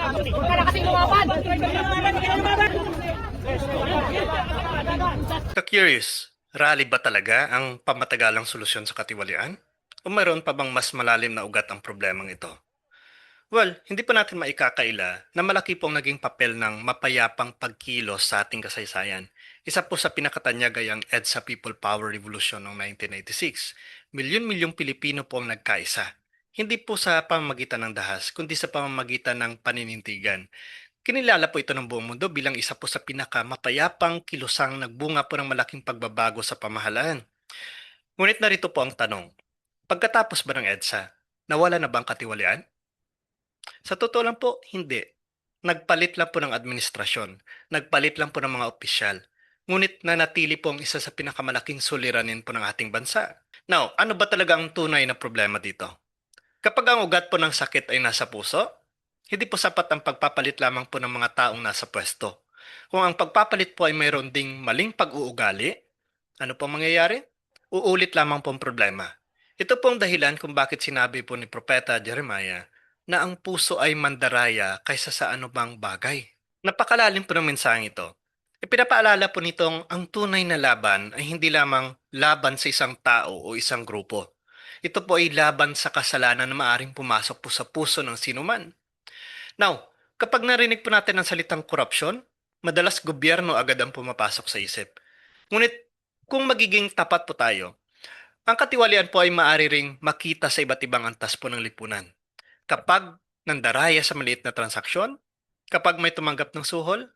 Huwag ka na kasi lumaban! Ka-curious, rally ba talaga ang pamatagalang solusyon sa katiwalian? O mayroon pa bang mas malalim na ugat ang problemang ito? Well, hindi pa natin maikakaila na malaki pong naging papel ng mapayapang pagkilos sa ating kasaysayan. Isa po sa pinakatanyag ay ang EDSA People Power Revolution noong 1996. Milyon-milyong Pilipino po ang nagkaisa. Hindi po sa pamamagitan ng dahas, kundi sa pamamagitan ng paninindigan. Kinilala po ito ng buong mundo bilang isa po sa pinakamapayapang kilusang nagbunga po ng malaking pagbabago sa pamahalaan. Ngunit narito po ang tanong, pagkatapos ba ng EDSA, nawala na ba ang katiwalian? Sa totoo lang po, hindi. Nagpalit lang po ng administrasyon, nagpalit lang po ng mga opisyal. Ngunit nanatili po ang isa sa pinakamalaking suliranin po ng ating bansa. Now, ano ba talaga ang tunay na problema dito? Kapag ang ugat po ng sakit ay nasa puso, hindi po sapat ang pagpapalit lamang po ng mga taong nasa pwesto. Kung ang pagpapalit po ay mayroon ding maling pag-uugali, ano po mangyayari? Uulit lamang po ang problema. Ito po ang dahilan kung bakit sinabi po ni Propeta Jeremiah na ang puso ay mandaraya kaysa sa anumang bagay. Napakalalim po ng mensaheng ito. Ipinapaalala po nitong ang tunay na laban ay hindi lamang laban sa isang tao o isang grupo. Ito po ay laban sa kasalanan na maaring pumasok po sa puso ng sinuman. Now, kapag narinig po natin ang salitang korupsyon, madalas gobyerno agad ang pumapasok sa isip. Ngunit kung magiging tapat po tayo, ang katiwalian po ay maaari ring makita sa iba't ibang antas po ng lipunan. Kapag nandaraya sa maliit na transaksyon, kapag may tumanggap ng suhol,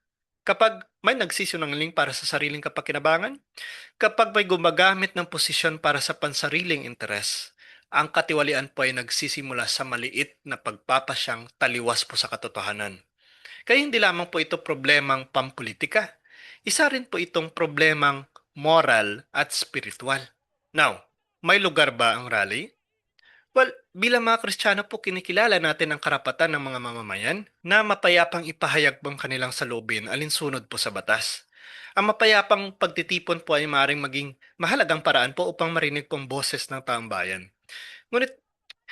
kapag may nagsisinungaling para sa sariling kapakinabangan, kapag may gumagamit ng posisyon para sa pansariling interes, ang katiwalian po ay nagsisimula sa maliit na pagpapasyang taliwas po sa katotohanan. Kaya hindi lamang po ito problemang pampolitika. Isa rin po itong problemang moral at spiritual. Now, may lugar ba ang rally? Well, bilang mga Kristiyano po kinikilala natin ang karapatan ng mga mamamayan na mapayapang ipahayag ang kanilang saloobin alinsunod po sa batas. Ang mapayapang pagtitipon po ay maaaring maging mahalagang paraan po upang marinig pong boses ng taong bayan. Ngunit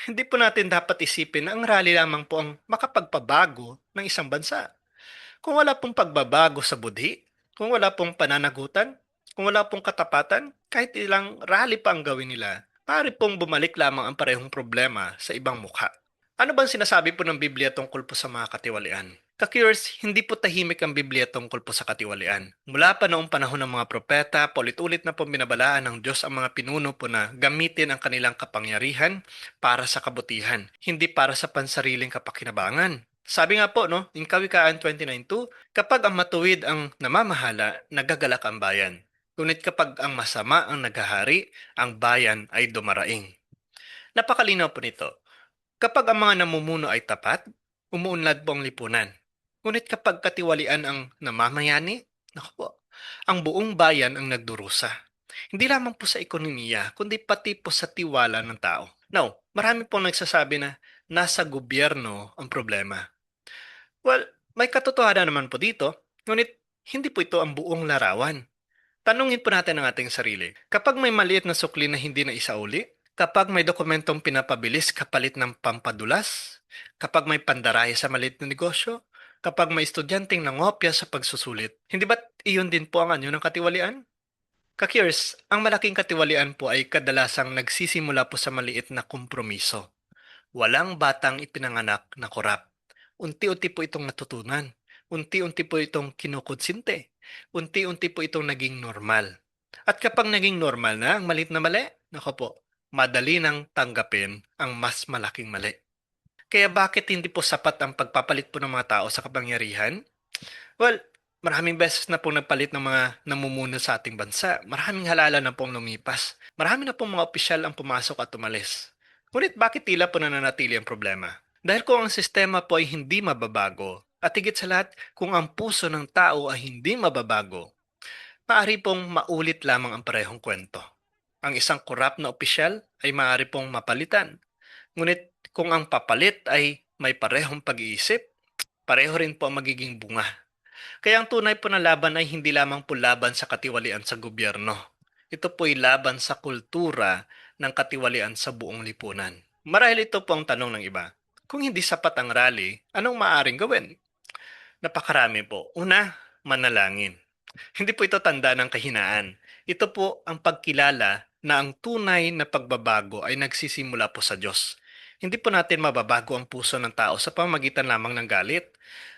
hindi po natin dapat isipin na ang rally lamang po ang makapagpabago ng isang bansa. Kung wala pong pagbabago sa budhi, kung wala pong pananagutan, kung wala pong katapatan, kahit ilang rally pa ang gawin nila, maaari pong bumalik lamang ang parehong problema sa ibang mukha. Ano bang sinasabi po ng Biblia tungkol po sa mga katiwalian? Ka-curious, hindi po tahimik ang Biblia tungkol po sa katiwalian. Mula pa noong panahon ng mga propeta, paulit-ulit na po binabalaan ng Diyos ang mga pinuno po na gamitin ang kanilang kapangyarihan para sa kabutihan, hindi para sa pansariling kapakinabangan. Sabi nga po, no, in Kawikaan 29:2, kapag ang matuwid ang namamahala, nagagalak ang bayan. Ngunit kapag ang masama ang naghahari, ang bayan ay dumaraing. Napakalinaw po nito. Kapag ang mga namumuno ay tapat, umuunlad po ang lipunan. Ngunit kapag katiwalian ang namamayani, naku po, ang buong bayan ang nagdurusa. Hindi lamang po sa ekonomiya, kundi pati po sa tiwala ng tao. Now, marami pong nagsasabi na nasa gobyerno ang problema. Well, may katotohanan naman po dito, ngunit hindi po ito ang buong larawan. Tanungin po natin ang ating sarili. Kapag may maliit na sukli na hindi na isauli, kapag may dokumentong pinapabilis kapalit ng pampadulas, kapag may pandaraya sa maliit na negosyo, kapag may estudyanteng nangopya sa pagsusulit, hindi ba't iyon din po ang anyo ng katiwalian? Ka-curious, ang malaking katiwalian po ay kadalasang nagsisimula po sa maliit na kompromiso. Walang batang ipinanganak na korap. Unti-unti po itong natutunan. Unti-unti po itong kinukonsinte. Unti-unti po itong naging normal. At kapag naging normal na ang malit na mali, nako po, madali nang tanggapin ang mas malaking mali. Kaya bakit hindi po sapat ang pagpapalit po ng mga tao sa kapangyarihan? Well, maraming beses na pong nagpalit ng mga namumuno sa ating bansa. Maraming halala na pong lumipas. Marami na pong mga opisyal ang pumasok at umalis. Ngunit bakit tila po nananatili ang problema? Dahil kung ang sistema po ay hindi mababago, at higit sa lahat, kung ang puso ng tao ay hindi mababago, maaari pong maulit lamang ang parehong kwento. Ang isang korap na opisyal ay maaari pong mapalitan. Ngunit kung ang papalit ay may parehong pag-iisip, pareho rin po ang magiging bunga. Kaya ang tunay po na laban ay hindi lamang po laban sa katiwalian sa gobyerno. Ito po ay laban sa kultura ng katiwalian sa buong lipunan. Marahil ito po ang tanong ng iba. Kung hindi sapat ang rally, anong maaaring gawin? Napakarami po. Una, manalangin. Hindi po ito tanda ng kahinaan. Ito po ang pagkilala na ang tunay na pagbabago ay nagsisimula po sa Diyos. Hindi po natin mababago ang puso ng tao sa pamamagitan lamang ng galit.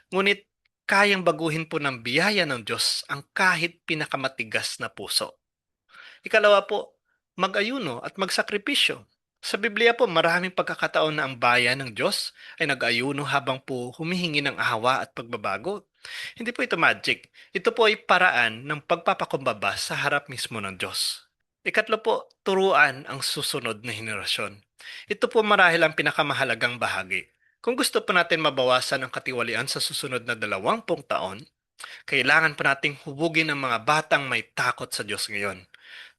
Ngunit kayang baguhin po ng biyaya ng Diyos ang kahit pinakamatigas na puso. Ikalawa po, mag-ayuno at magsakripisyo. Sa Biblia po, maraming pagkakataon na ang bayan ng Diyos ay nag-ayuno habang po humihingi ng ahawa at pagbabago. Hindi po ito magic. Ito po ay paraan ng pagpapakumbaba sa harap mismo ng Diyos. Ikatlo po, turuan ang susunod na henerasyon. Ito po marahil ang pinakamahalagang bahagi. Kung gusto po natin mabawasan ang katiwalian sa susunod na 20 taon, kailangan pa nating hubugin ang mga batang may takot sa Diyos ngayon.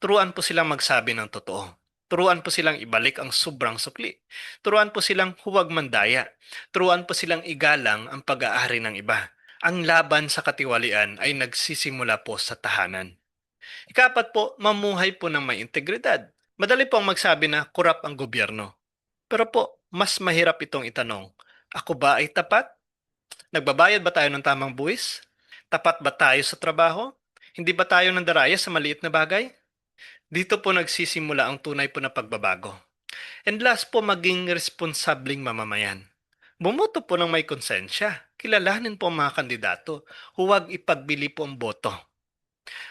Turuan po silang magsabi ng totoo. Turuan po silang ibalik ang sobrang sukli. Turuan po silang huwag mandaya. Turuan po silang igalang ang pag-aari ng iba. Ang laban sa katiwalian ay nagsisimula po sa tahanan. Ikapat po, mamuhay po ng may integridad. Madali po ang magsabi na kurap ang gobyerno. Pero po, mas mahirap itong itanong, ako ba ay tapat? Nagbabayad ba tayo ng tamang buwis? Tapat ba tayo sa trabaho? Hindi ba tayo nandaraya sa maliit na bagay? Dito po nagsisimula ang tunay po na pagbabago. And last po, maging responsabling mamamayan. Bumoto po ng may konsensya. Kilalanin po ang mga kandidato. Huwag ipagbili po ang boto.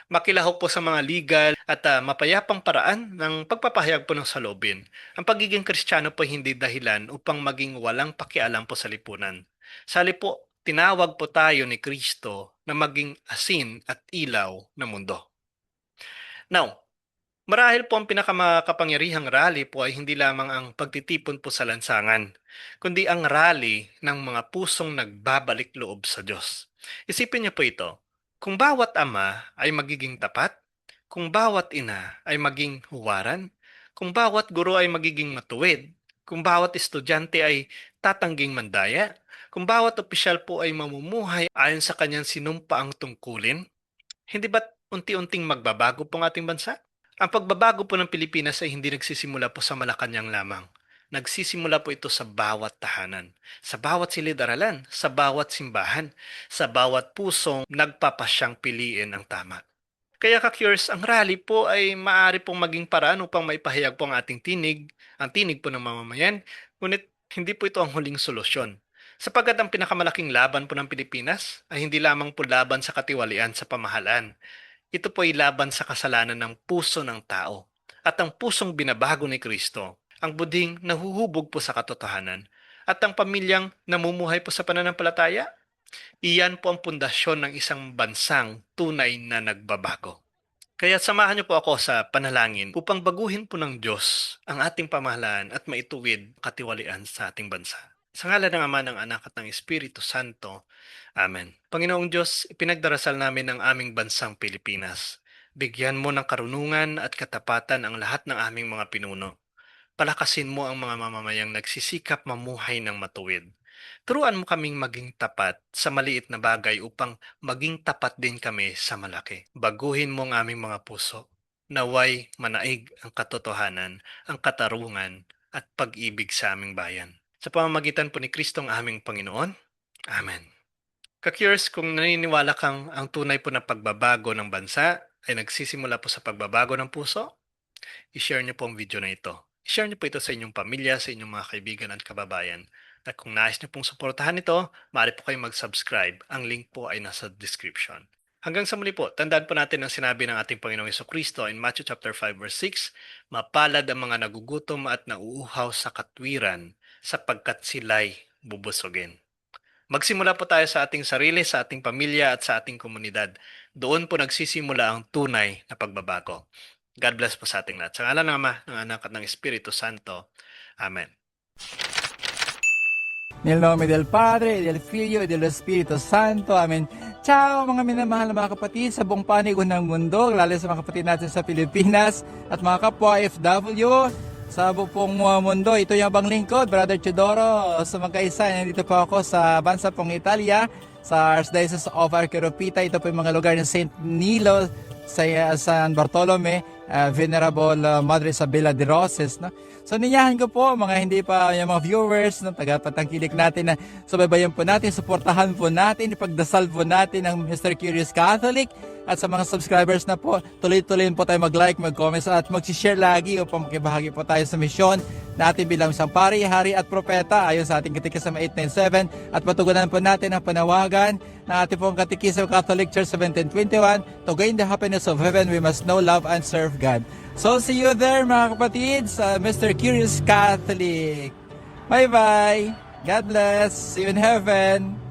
Makilahok po sa mga legal at mapayapang paraan ng pagpapahayag po ng salubin. Ang pagiging Kristiyano po hindi dahilan upang maging walang pakialam po sa lipunan. Sali po, tinawag po tayo ni Kristo na maging asin at ilaw ng mundo. Now, marahil po ang pinakamakapangyarihang rally po ay hindi lamang ang pagtitipon po sa lansangan, kundi ang rally ng mga pusong nagbabalik loob sa Diyos. Isipin niyo po ito, kung bawat ama ay magiging tapat, kung bawat ina ay maging huwaran, kung bawat guro ay magiging matuwid, kung bawat estudyante ay tatangging mandaya, kung bawat opisyal po ay mamumuhay ayon sa kanyang sinumpaang tungkulin, hindi ba't unti-unting magbabago po ang ating bansa? Ang pagbabago po ng Pilipinas ay hindi nagsisimula po sa Malacanang lamang. Nagsisimula po ito sa bawat tahanan, sa bawat silid-aralan, sa bawat simbahan, sa bawat pusong nagpapasyang piliin ang tama. Kaya ka-curious, ang rally po ay maaari pong maging paraan upang maipahayag po ang ating tinig, ang tinig po ng mamamayan, ngunit hindi po ito ang huling solusyon. Sapagkat ang pinakamalaking laban po ng Pilipinas ay hindi lamang po laban sa katiwalian sa pamahalaan. Ito po ay laban sa kasalanan ng puso ng tao at ang pusong binabago ni Kristo, ang buding nahuhubog po sa katotohanan at ang pamilyang namumuhay po sa pananampalataya. Iyan po ang pundasyon ng isang bansang tunay na nagbabago. Kaya samahan niyo po ako sa panalangin upang baguhin po ng Diyos ang ating pamahalaan at maituwid katiwalian sa ating bansa. Sa ngalan ng Ama, ng Anak at ng Espiritu Santo. Amen. Panginoong Diyos, ipinagdarasal namin ang aming bansang Pilipinas. Bigyan mo ng karunungan at katapatan ang lahat ng aming mga pinuno. Palakasin mo ang mga mamamayang nagsisikap mamuhay ng matuwid. Turuan mo kaming maging tapat sa maliit na bagay upang maging tapat din kami sa malaki. Baguhin mo ang aming mga puso. Naway manaig ang katotohanan, ang katarungan at pag-ibig sa aming bayan. Sa pamamagitan po ni Kristong aming Panginoon. Amen. Ka-curious, kung naniniwala kang ang tunay po na pagbabago ng bansa ay nagsisimula po sa pagbabago ng puso, i-share niyo po ang video na ito. I-share niyo po ito sa inyong pamilya, sa inyong mga kaibigan at kababayan. At kung nais niyo pong suportahan ito, maaari po kayong mag-subscribe. Ang link po ay nasa description. Hanggang sa muli po, tandaan po natin ang sinabi ng ating Panginoong Jesucristo in Matthew chapter 5 verse 6, mapalad ang mga nagugutom at nauuhaw sa katwiran sapagkat sila'y bubusogin. Magsimula po tayo sa ating sarili, sa ating pamilya at sa ating komunidad. Doon po nagsisimula ang tunay na pagbabago. God bless po sa ating lahat. Sa ngalan ng Ama, ng Anak at ng Espiritu Santo. Amen. Nel nome del Padre, del Figlio, e dello Spirito Santo. Amen. Ciao mga minamahal na mga kapatid sa buong panig ng mundo, lalo sa mga kapatid natin sa Pilipinas at mga kapwa FW sa buong mundo. Ito yung abang lingkod, Brother Chidoro. Sa magkaisa, nandito po ako sa bansa pong Italia, sa Archdiocese of Arqueropita. Ito po yung mga lugar ng St. Nilo, sa San Bartolome, Venerable Madre Isabela de Roses. No? So ninyahan ko po mga hindi pa yung mga viewers, no, tagapatangkilik natin na subaybayan po natin, suportahan po natin, ipagdasal po natin ang Mr. Curious Catholic. At sa mga subscribers na po, tuloy-tuloy po tayo mag-like, mag-comment at mag-share lagi upang makibahagi po tayo sa misyon natin bilang isang pari, hari at propeta ayon sa ating Katekismo 897 at matugunan po natin ang panawagan ng ating pong Katekismo Catholic Church 1721, to gain the happiness of heaven, we must know, love, and serve God. So see you there mga kapatid sa Mr. Curious Catholic. Bye-bye. God bless. See you in heaven.